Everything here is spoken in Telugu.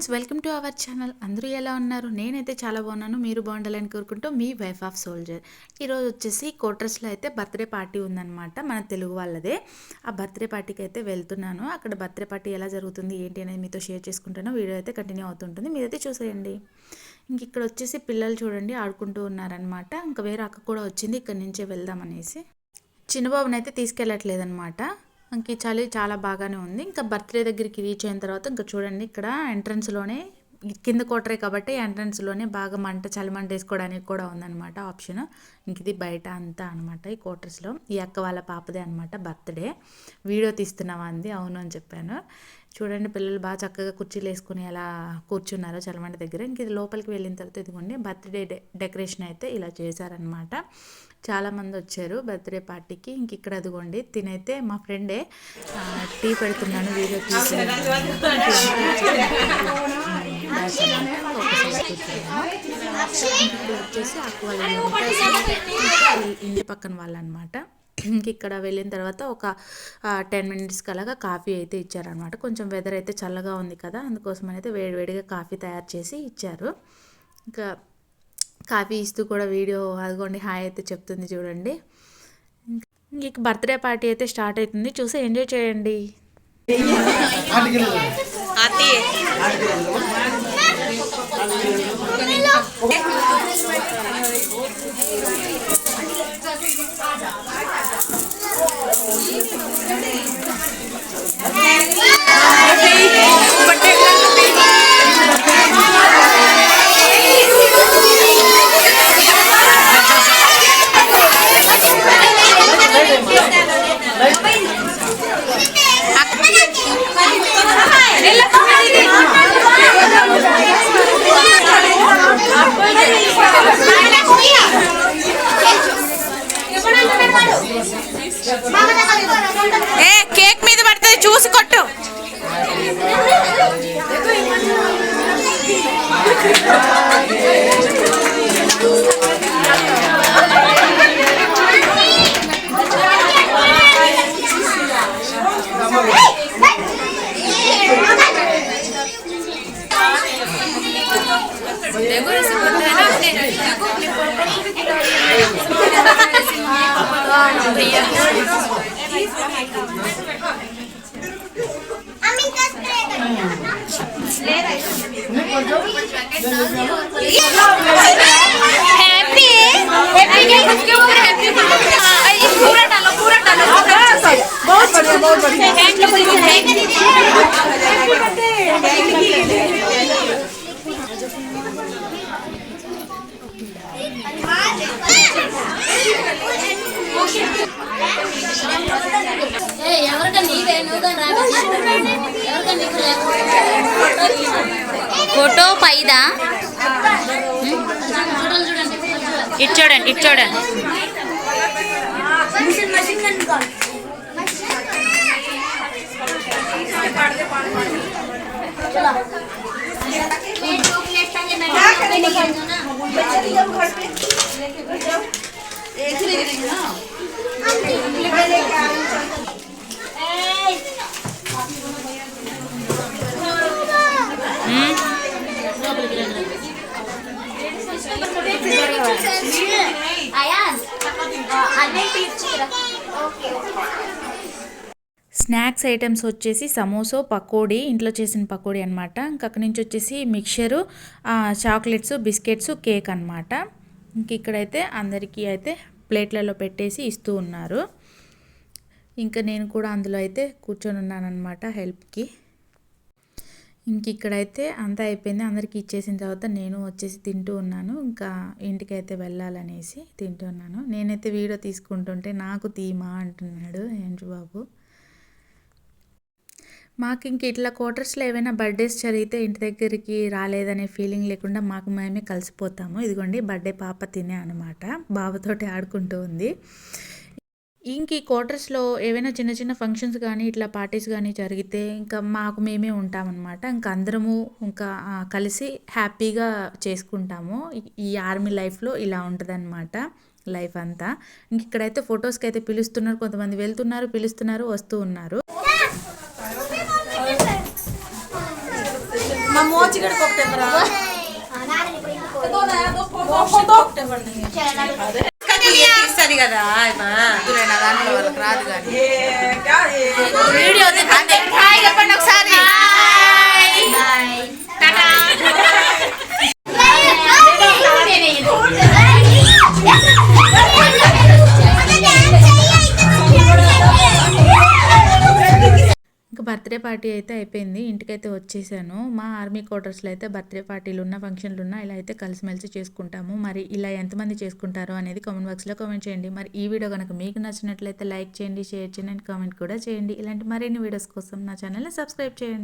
Friends, welcome to our channel. అందరూ ఎలా ఉన్నారు? నేనైతే చాలా బాగున్నాను. మీరు బాగుండాలని కోరుకుంటూ మీ వైఫ్ ఆఫ్ సోల్జర్. ఈరోజు వచ్చేసి కోటర్స్లో అయితే బర్త్డే పార్టీ ఉందన్నమాట, మన తెలుగు వాళ్ళదే. ఆ బర్త్డే పార్టీకి అయితే వెళ్తున్నాను. అక్కడ బర్త్డే పార్టీ ఎలా జరుగుతుంది ఏంటి అనేది మీతో షేర్ చేసుకుంటాను. వీడియో అయితే కంటిన్యూ అవుతుంటుంది, మీరైతే చూసేయండి. ఇంక ఇక్కడ వచ్చేసి పిల్లలు చూడండి ఆడుకుంటూ ఉన్నారనమాట. ఇంకా వేరే అక్క కూడా వచ్చింది ఇక్కడి నుంచే వెళ్దామనేసి. చిన్నబాబుని అయితే తీసుకెళ్ళట్లేదనమాట. ఇంక చలి చాలా బాగానే ఉంది. ఇంకా బర్త్డే దగ్గరికి రీచ్ అయిన తర్వాత ఇంకా చూడండి, ఇక్కడ ఎంట్రన్స్లోనే కింద కోటరే కాబట్టి ఎంట్రన్స్లోనే బాగా చలిమంట వేసుకోవడానికి కూడా ఉందన్నమాట ఆప్షన్. ఇంక ఇది బయట అంతా అనమాట ఈ క్వార్టర్స్లో. ఈ అక్క వాళ్ళ పాపదే అనమాట బర్త్డే. వీడియో తీస్తున్నావా అంది. అవును అని చెప్పాను. చూడండి పిల్లలు బాగా చక్కగా కుర్చీలు వేసుకుని ఎలా కూర్చున్నారో చలిమంట దగ్గర. ఇంక ఇది లోపలికి వెళ్ళిన తర్వాత ఇదిగోండి బర్త్డే డెకరేషన్ అయితే ఇలా చేశారనమాట. చాలామంది వచ్చారు బర్త్డే పార్టీకి. ఇంక ఇక్కడ అదిగోండి తినైతే మా ఫ్రెండే టీ పెడుతున్నాను వీడియో తీసి వచ్చేసి అక్క వాళ్ళ ఇంటి పక్కన వాళ్ళు అనమాట. ఇంక ఇక్కడ వెళ్ళిన తర్వాత ఒక 10 మినిట్స్కి అలాగా కాఫీ అయితే ఇచ్చారనమాట. కొంచెం వెదర్ అయితే చల్లగా ఉంది కదా, అందుకోసం అయితే వేడివేడిగా కాఫీ తయారు చేసి ఇచ్చారు. ఇంకా కాఫీ ఇస్తూ కూడా వీడియో అదిగోండి హాయ్ అయితే చెప్తుంది చూడండి. ఇంక బర్త్డే పార్టీ అయితే స్టార్ట్ అవుతుంది, చూసి ఎంజాయ్ చేయండి. కేక్ మీద పడుతుంది చూసి కొట్టు. ఫోటో పైదా ఇటు చూడండి, ఇటు చూడండి. స్నాక్స్ ఐటమ్స్ వచ్చేసి సమోసా, పకోడీ, ఇంట్లో చేసిన పకోడీ అనమాట. ఇంకా అక్కడి నుంచి వచ్చేసి మిక్చరు, చాక్లెట్స్, బిస్కెట్స్, కేక్ అనమాట. ఇంక ఇక్కడైతే అందరికీ అయితే ప్లేట్లలో పెట్టేసి ఇస్తూ ఉన్నారు. ఇంకా నేను కూడా అందులో అయితే కూర్చొని ఉన్నాను అనమాట హెల్ప్కి. ఇంక ఇక్కడైతే అంతా అయిపోయింది, అందరికీ ఇచ్చేసిన తర్వాత నేను వచ్చేసి తింటూ ఉన్నాను. ఇంకా ఇంటికైతే వెళ్ళాలనేసి తింటూ ఉన్నాను. నేనైతే వీడియో తీసుకుంటుంటే నాకు తీమా అంటున్నాడు ఏంటి బాబు. మాకు ఇంక ఇట్లా క్వార్టర్స్లో ఏమైనా బర్త్డేస్ జరిగితే ఇంటి దగ్గరికి రాలేదనే ఫీలింగ్ లేకుండా మాకు మేమే కలిసిపోతాము. ఇదిగోండి బర్త్డే పాప తినే అనమాట, బాబుతోటి ఆడుకుంటూ ఉంది. ఇంక ఈ క్వార్టర్స్లో ఏవైనా చిన్న చిన్న ఫంక్షన్స్ కానీ ఇట్లా పార్టీస్ కానీ జరిగితే ఇంకా మాకు మేమే ఉంటామన్నమాట. ఇంకా అందరము ఇంకా కలిసి హ్యాపీగా చేసుకుంటాము. ఈ ఆర్మీ లైఫ్లో ఇలా ఉంటుందన్నమాట లైఫ్ అంతా. ఇంక ఇక్కడైతే ఫొటోస్కి అయితే పిలుస్తున్నారు, కొంతమంది వెళ్తున్నారు, పిలుస్తున్నారు, వస్తూ ఉన్నారు. మా మోచి ఇస్తుంది కదా దాంట్లో వాళ్ళకి రాదు కానీ వీడియో చెప్పండి ఒకసారి. ఇంకా బర్త్డే పార్టీ అయితే అయిపోయింది, ఇంటికైతే వచ్చేసాను. మా ఆర్మీ క్వార్టర్స్లో అయితే బర్త్డే పార్టీలు ఉన్న ఫంక్షన్లు ఉన్నా ఇలా అయితే కలిసిమెలిసి చేసుకుంటాము. మరి ఇలా ఎంతమంది చేసుకుంటారో అనేది కామెంట్ బాక్స్లో కామెంట్ చేయండి. మరి ఈ వీడియో కనుక మీకు నచ్చినట్లయితే లైక్ చేయండి, షేర్ చేయండి అండ్ కామెంట్ కూడా చేయండి. ఇలాంటి మరిన్ని వీడియోస్ కోసం నా ఛానల్ని సబ్స్క్రైబ్ చేయండి.